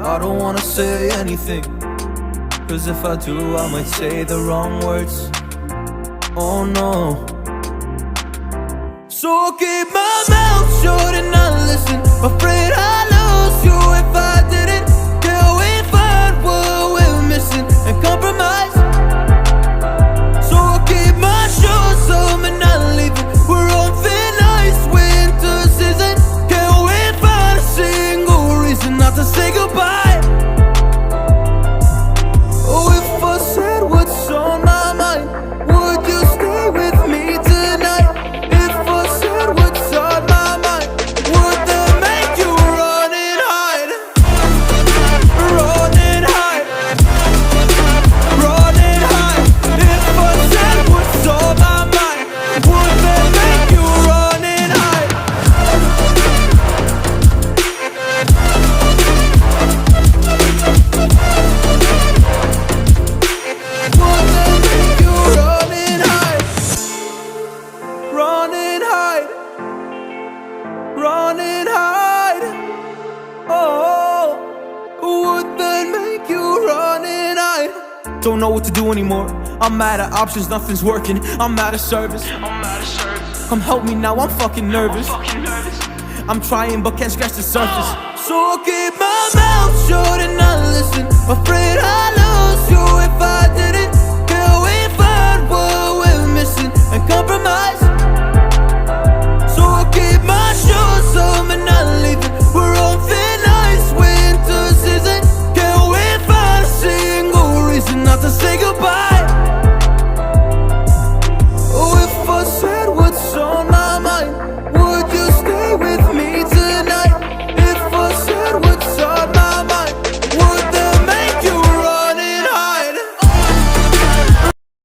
I don't wanna say anything, cause if I do I might say the wrong words. Oh no. So I'll keep my mouth shut and not listen. Afraid I'd lose you if I didn't. Till we find what we're missing and compromise. So I'll keep my shoes on and not leaving. We're on thin ice, winter season. Can't wait for a single reason not to say goodbye. Oh, if I said what's on my mind, would you stay with me tonight? If I said what's on my mind, would that make you run and hide? Run and hide. Run and hide. If I said what's on my mind, would that make you run and hide? Would that make you run and hide? Run and hide. Run and hide. Oh, would that make you run and hide? Don't know what to do anymore. I'm out of options, nothing's working. I'm out of service. Come help me now, I'm fucking nervous. I'm trying but can't scratch the surface. So I'll keep my mouth shut and not listen. Afraid I'll